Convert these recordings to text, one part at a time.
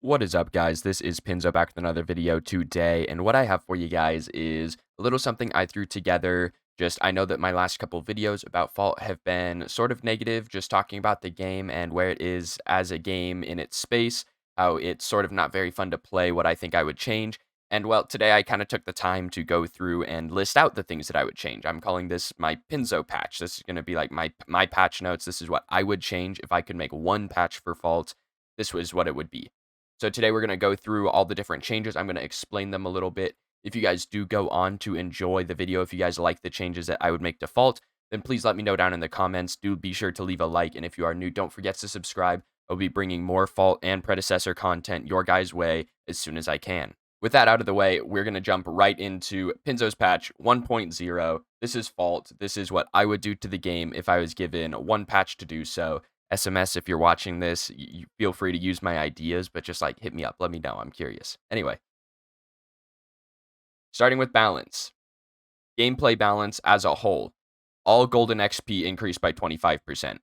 What is up, guys? This is Pinzo back with another video today, and what I have for you guys is a little something I threw together. I know that my last couple videos about Fault have been sort of negative, just talking about the game and where it is as a game in its space, how it's sort of not very fun to play, what I think I would change. And well, today I kind of took the time to go through and list out the things that I would change. I'm calling this my Pinzo patch. This is going to be like my patch notes. This is what I would change if I could make one patch for Fault. This was what it would be. So today we're going to go through all the different changes. I'm going to explain them a little bit. If you guys do go on to enjoy the video, if you guys like the changes that I would make default, then please let me know down in the comments. Do be sure to leave a like. And if you are new, don't forget to subscribe. I'll be bringing more Fault and predecessor content your guys' way as soon as I can. With that out of the way, we're going to jump right into Pinzo's patch 1.0. This is Fault. This is what I would do to the game if I was given one patch to do so. SMS, if you're watching this, you feel free to use my ideas, but just like hit me up. Let me know. I'm curious. Anyway, starting with balance. Gameplay balance as a whole. All golden XP increased by 25%.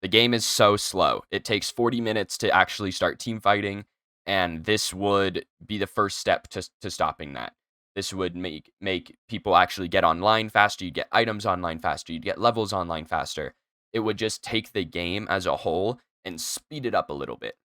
The game is so slow. It takes 40 minutes to actually start team fighting, and this would be the first step to stopping that. This would make people actually get online faster. You'd get items online faster. You'd get levels online faster. It would just take the game as a whole and speed it up a little bit.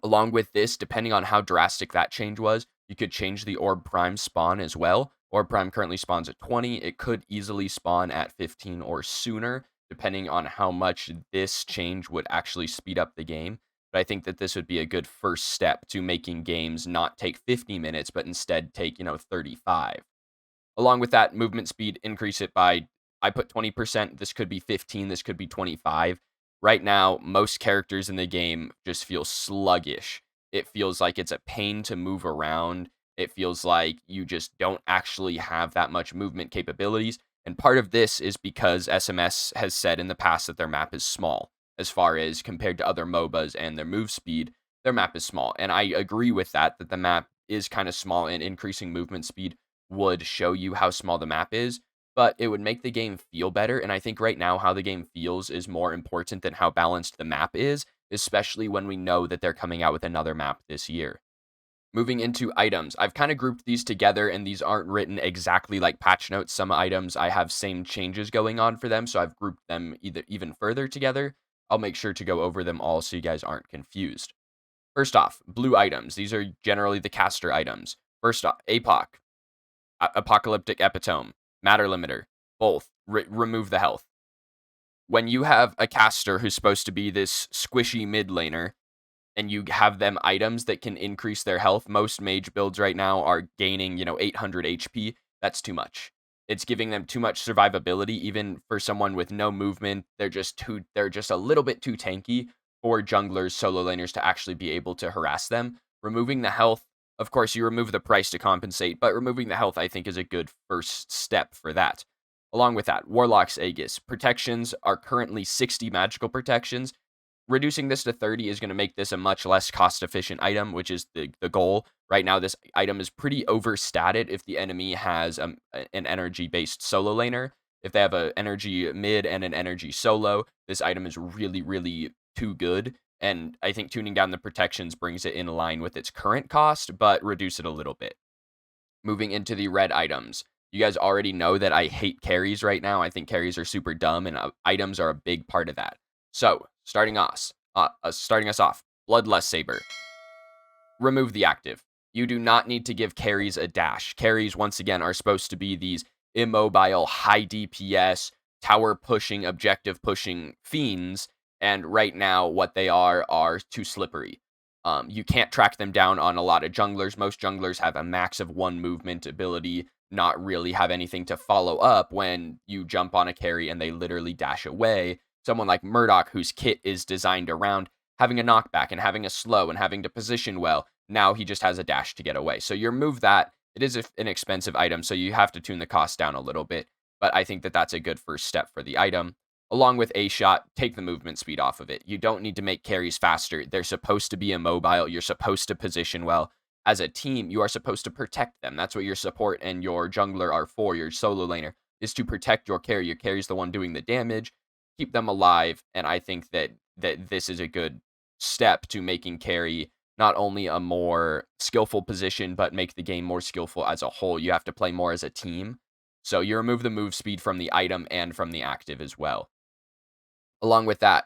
Along with this, depending on how drastic that change was, you could change the Orb Prime spawn as well. Orb Prime currently spawns at 20. It could easily spawn at 15 or sooner, depending on how much this change would actually speed up the game. But I think that this would be a good first step to making games not take 50 minutes, but instead take, 35. Along with that, movement speed, increase it by, I put 20%. This could be 15. This could be 25. Right now, most characters in the game just feel sluggish. It feels like it's a pain to move around. It feels like you just don't actually have that much movement capabilities. And part of this is because SMS has said in the past that their map is small. As far as compared to other MOBAs and their move speed, their map is small. And I agree with that the map is kind of small, and increasing movement speed would show you how small the map is, but it would make the game feel better. And I think right now, how the game feels is more important than how balanced the map is, especially when we know that they're coming out with another map this year. Moving into items, I've kind of grouped these together, and these aren't written exactly like patch notes. Some items I have same changes going on for them, so I've grouped them even further together. I'll make sure to go over them all so you guys aren't confused. First off, blue items. These are generally the caster items. First off, APOC. Apocalyptic Epitome, Matter Limiter, both. Remove the health. When you have a caster who's supposed to be this squishy mid laner, and you have them items that can increase their health, most mage builds right now are gaining, 800 HP. That's too much. It's giving them too much survivability, even for someone with no movement. They're just a little bit too tanky for junglers, solo laners to actually be able to harass them. Removing the health, of course, you remove the price to compensate, but removing the health, I think, is a good first step for that. Along with that, Warlock's Aegis. Protections are currently 60 magical protections. Reducing this to 30 is going to make this a much less cost-efficient item, which is the goal. Right now, this item is pretty overstated if the enemy has an energy-based solo laner. If they have an energy mid and an energy solo, this item is really, really too good. And I think tuning down the protections brings it in line with its current cost, but reduce it a little bit. Moving into the red items. You guys already know that I hate carries right now. I think carries are super dumb, and items are a big part of that. So, starting us off, Bloodlust Saber. Remove the active. You do not need to give carries a dash. Carries, once again, are supposed to be these immobile, high DPS, tower pushing, objective pushing fiends, and right now, what they are too slippery. You can't track them down on a lot of junglers. Most junglers have a max of one movement ability, not really have anything to follow up when you jump on a carry and they literally dash away. Someone like Murdoch, whose kit is designed around having a knockback and having a slow and having to position well, now he just has a dash to get away. So you remove that. It is an expensive item, so you have to tune the cost down a little bit, but I think that that's a good first step for the item. Along with A shot, take the movement speed off of it. You don't need to make carries faster. They're supposed to be immobile. You're supposed to position well. As a team, you are supposed to protect them. That's what your support and your jungler are for. Your solo laner is to protect your carry. Your carry is the one doing the damage. Keep them alive, and I think that this is a good step to making carry not only a more skillful position, but make the game more skillful as a whole. You have to play more as a team. So you remove the move speed from the item and from the active as well. Along with that,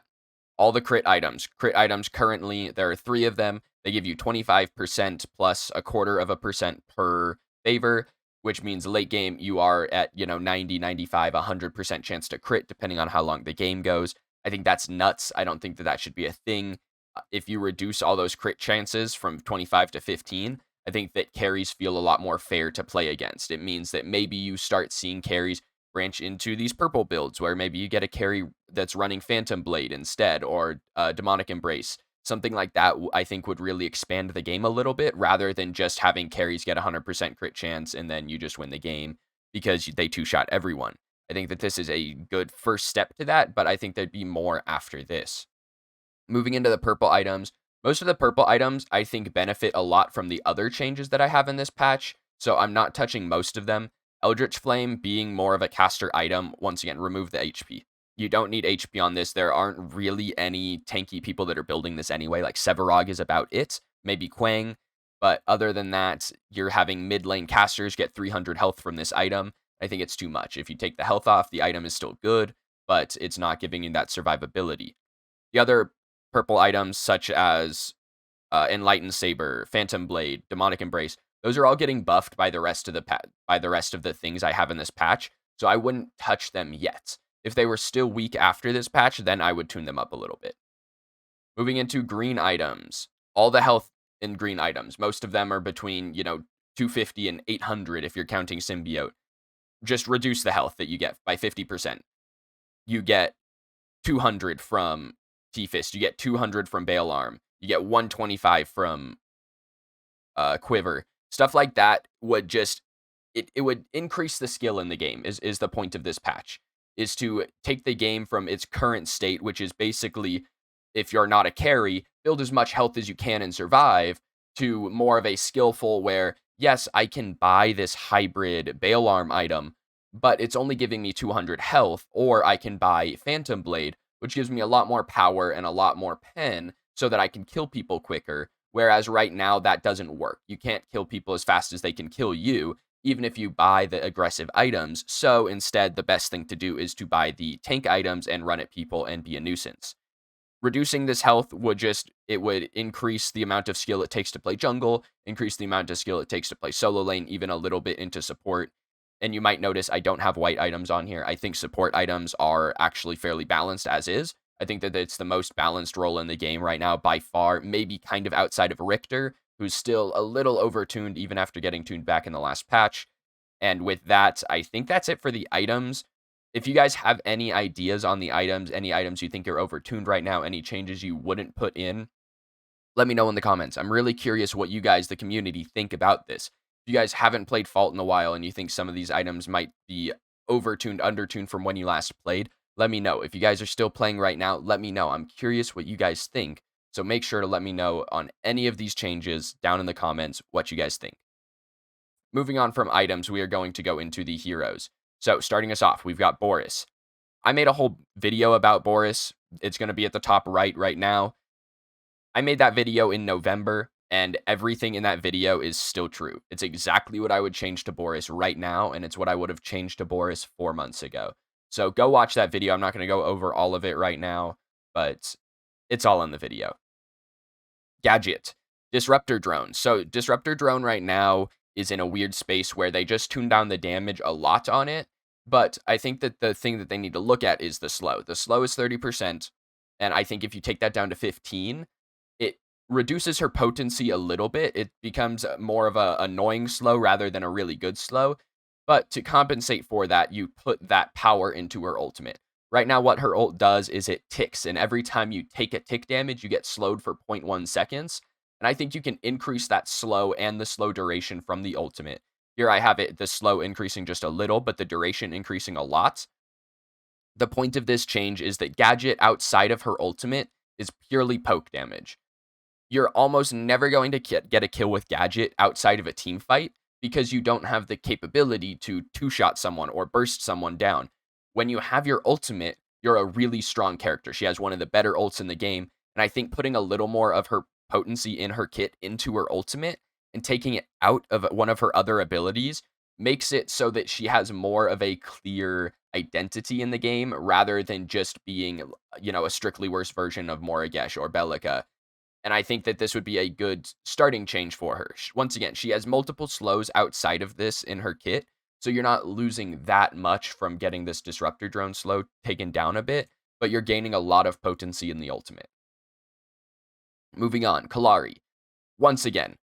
all the crit items. Crit items currently, there are 3 of them. They give you 25% plus a quarter of a percent per favor, which means late game you are at, 90, 95, 100% chance to crit depending on how long the game goes. I think that's nuts. I don't think that that should be a thing. If you reduce all those crit chances from 25 to 15, I think that carries feel a lot more fair to play against. It means that maybe you start seeing carries branch into these purple builds where maybe you get a carry that's running Phantom Blade instead, or Demonic Embrace. Something like that, I think, would really expand the game a little bit rather than just having carries get 100% crit chance and then you just win the game because they two-shot everyone. I think that this is a good first step to that, but I think there'd be more after this. Moving into the purple items, most of the purple items I think benefit a lot from the other changes that I have in this patch, so I'm not touching most of them. Eldritch Flame being more of a caster item, once again, remove the HP. You don't need HP on this. There aren't really any tanky people that are building this anyway. Like Sevarog is about it, maybe Quang. But other than that, you're having mid lane casters get 300 health from this item. I think it's too much. If you take the health off, the item is still good, but it's not giving you that survivability. The other purple items, such as Enlightened Saber, Phantom Blade, Demonic Embrace, those are all getting buffed by the rest of the things I have in this patch. So I wouldn't touch them yet. If they were still weak after this patch, then I would tune them up a little bit. Moving into green items, all the health in green items, most of them are between 250 and 800 if you're counting symbiote. Just reduce the health that you get by 50%. You get 200 from T-Fist. You get 200 from Bale Arm. You get 125 from Quiver. Stuff like that would just it would increase the skill in the game is the point of this patch, is to take the game from its current state, which is basically, if you're not a carry, build as much health as you can and survive, to more of a skillful where, yes, I can buy this hybrid Bale Arm item, but it's only giving me 200 health, or I can buy Phantom Blade, which gives me a lot more power and a lot more pen so that I can kill people quicker. Whereas right now, that doesn't work. You can't kill people as fast as they can kill you, even if you buy the aggressive items. So instead, the best thing to do is to buy the tank items and run at people and be a nuisance. Reducing this health would increase the amount of skill it takes to play jungle, increase the amount of skill it takes to play solo lane, even a little bit into support. And you might notice I don't have white items on here. I think support items are actually fairly balanced as is. I think that it's the most balanced role in the game right now by far, maybe kind of outside of Richter, who's still a little overtuned even after getting tuned back in the last patch. And with that, I think that's it for the items. If you guys have any ideas on the items, any items you think are overtuned right now, any changes you wouldn't put in, let me know in the comments. I'm really curious what you guys, the community, think about this. If you guys haven't played Fault in a while and you think some of these items might be overtuned, undertuned from when you last played, let me know. If you guys are still playing right now, let me know. I'm curious what you guys think. So make sure to let me know on any of these changes down in the comments what you guys think. Moving on from items, we are going to go into the heroes. So starting us off, we've got Boris. I made a whole video about Boris. It's going to be at the top right now. I made that video in November, and everything in that video is still true. It's exactly what I would change to Boris right now, and it's what I would have changed to Boris 4 months ago. So go watch that video. I'm not going to go over all of it right now, but it's all in the video. Gadget. Disruptor Drone. So Disruptor Drone right now is in a weird space where they just tune down the damage a lot on it, but I think that the thing that they need to look at is the slow. The slow is 30%, and I think if you take that down to 15, it reduces her potency a little bit. It becomes more of a annoying slow rather than a really good slow. But to compensate for that, you put that power into her ultimate. Right now, what her ult does is it ticks, and every time you take a tick damage, you get slowed for 0.1 seconds. And I think you can increase that slow and the slow duration from the ultimate. Here I have it, the slow increasing just a little, but the duration increasing a lot. The point of this change is that Gadget outside of her ultimate is purely poke damage. You're almost never going to get a kill with Gadget outside of a team fight because you don't have the capability to two-shot someone or burst someone down. When you have your ultimate, you're a really strong character. She has one of the better ults in the game, and I think putting a little more of her potency in her kit into her ultimate and taking it out of one of her other abilities makes it so that she has more of a clear identity in the game rather than just being, a strictly worse version of Morigesh or Bellica. And I think that this would be a good starting change for her. Once again, she has multiple slows outside of this in her kit, so you're not losing that much from getting this Disruptor Drone slow taken down a bit, but you're gaining a lot of potency in the ultimate. Moving on, Kalari. Once again,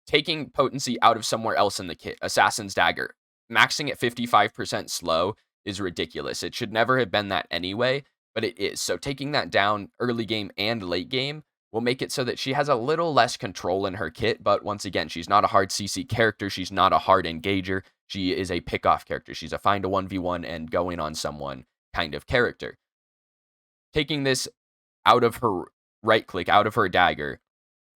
taking potency out of somewhere else in the kit, Assassin's Dagger, maxing at 55% slow is ridiculous. It should never have been that anyway, but it is. So taking that down early game and late game will make it so that she has a little less control in her kit. But once again, she's not a hard CC character. She's not a hard engager. She is a pick-off character. She's a find a 1v1 and go in on someone kind of character. Taking this out of her right click, out of her dagger,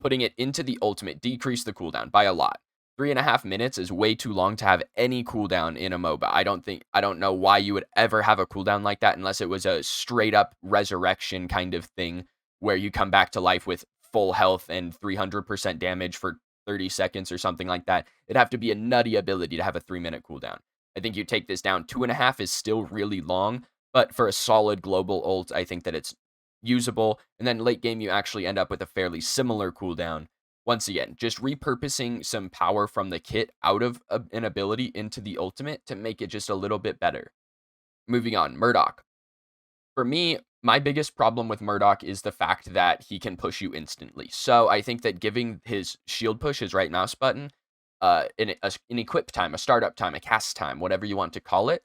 putting it into the ultimate decreased the cooldown by a lot. 3.5 minutes is way too long to have any cooldown in a MOBA. I don't know why you would ever have a cooldown like that unless it was a straight up resurrection kind of thing where you come back to life with full health and 300% damage for 30 seconds or something like that. It'd have to be a nutty ability to have a 3-minute cooldown. I think you take this down. 2.5 is still really long, but for a solid global ult, I think that it's usable. And then late game, you actually end up with a fairly similar cooldown. Once again, just repurposing some power from the kit out of an ability into the ultimate to make it just a little bit better. Moving on, Murdoch. For me, my biggest problem with Murdoch is the fact that he can push you instantly. So I think that giving his shield push, his right mouse button, an equip time, a startup time, a cast time, whatever you want to call it,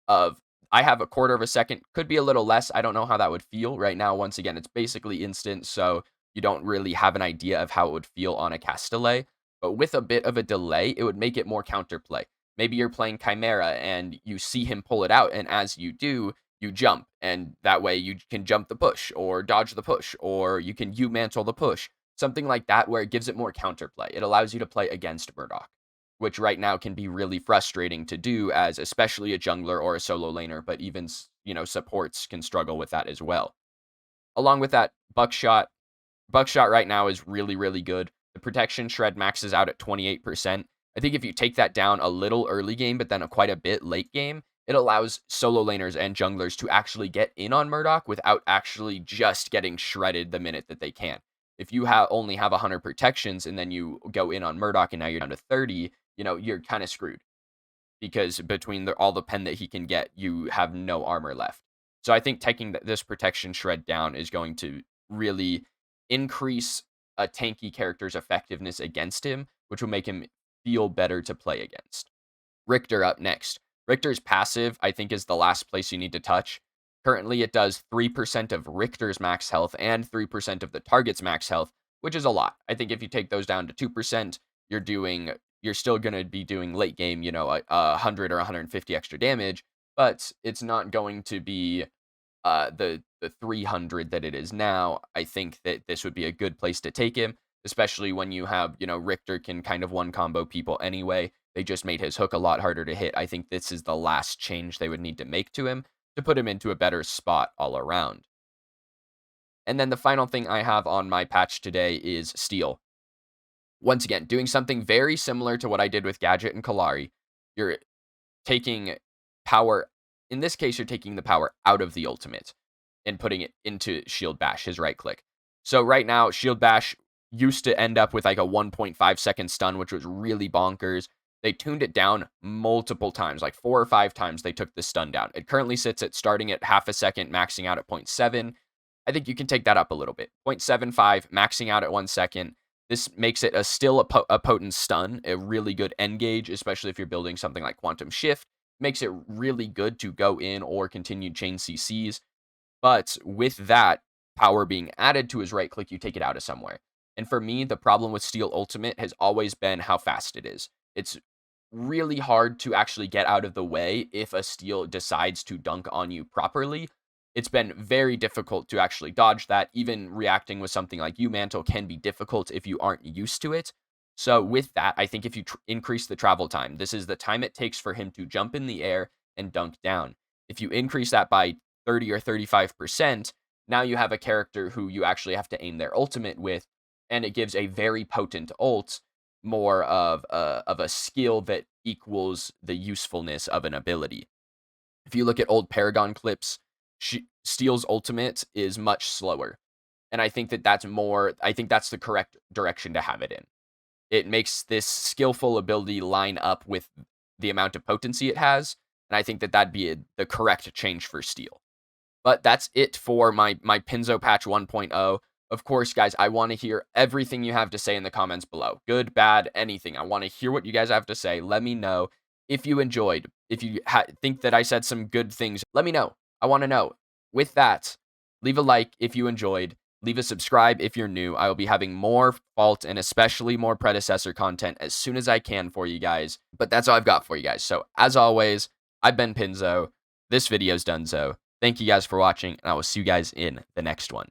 of I have a quarter of a second, could be a little less. I don't know how that would feel right now. Once again, it's basically instant, so you don't really have an idea of how it would feel on a cast delay. But with a bit of a delay, it would make it more counterplay. Maybe you're playing Chimera and you see him pull it out, and as you do, you jump, and that way you can jump the push or dodge the push, or you can mantle the push. Something like that where it gives it more counterplay. It allows you to play against Murdoch, which right now can be really frustrating to do as especially a jungler or a solo laner, but even, supports can struggle with that as well. Along with that, Buckshot right now is really, really good. The protection shred maxes out at 28%. I think if you take that down a little early game, but then quite a bit late game, it allows solo laners and junglers to actually get in on Murdoch without actually just getting shredded the minute that they can. If you only have 100 protections and then you go in on Murdoch and now you're down to 30, you're kind of screwed because between all the pen that he can get, you have no armor left. So I think taking this protection shred down is going to really increase a tanky character's effectiveness against him, which will make him feel better to play against. Richter up next. Richter's passive, I think, is the last place you need to touch. Currently, it does 3% of Richter's max health and 3% of the target's max health, which is a lot. I think if you take those down to 2%, you're still going to be doing late game, 100 or 150 extra damage, but it's not going to be the 300 that it is now. I think that this would be a good place to take him, especially when you have, Richter can kind of one combo people anyway. They just made his hook a lot harder to hit. I think this is the last change they would need to make to him to put him into a better spot all around. And then the final thing I have on my patch today is Steel. Once again, doing something very similar to what I did with Gadget and Kalari. You're taking power, in this case, you're taking the power out of the ultimate and putting it into Shield Bash, his right click. So right now, Shield Bash used to end up with like a 1.5 second stun, which was really bonkers. They tuned it down multiple times, like 4 or 5 times they took the stun down. It currently sits at starting at half a second, maxing out at 0.7. I think you can take that up a little bit. 0.75, maxing out at 1 second. This makes it still a potent stun, a really good engage, especially if you're building something like Quantum Shift. Makes it really good to go in or continue chain CCs. But with that power being added to his right click, you take it out of somewhere. And for me, the problem with Steel Ultimate has always been how fast it is. It's really hard to actually get out of the way if a Steel decides to dunk on you properly. It's been very difficult to actually dodge that. Even reacting with something like U-Mantle can be difficult if you aren't used to it. So with that, I think if you increase the travel time, this is the time it takes for him to jump in the air and dunk down. If you increase that by 30 or 35%, now you have a character who you actually have to aim their ultimate with, and it gives a very potent ult more of a skill that equals the usefulness of an ability. If you look at old Paragon clips, Steel's ultimate is much slower. And I think I think that's the correct direction to have it in. It makes this skillful ability line up with the amount of potency it has. And I think that that'd be the correct change for Steel. But that's it for my Pinzo patch 1.0. Of course, guys, I want to hear everything you have to say in the comments below. Good, bad, anything. I want to hear what you guys have to say. Let me know if you enjoyed. If you think that I said some good things, let me know. I want to know. With that, leave a like if you enjoyed. Leave a subscribe if you're new. I will be having more Fault and especially more Predecessor content as soon as I can for you guys. But that's all I've got for you guys. So, as always, I've been Pinzo. This video's done so. Thank you guys for watching, and I will see you guys in the next one.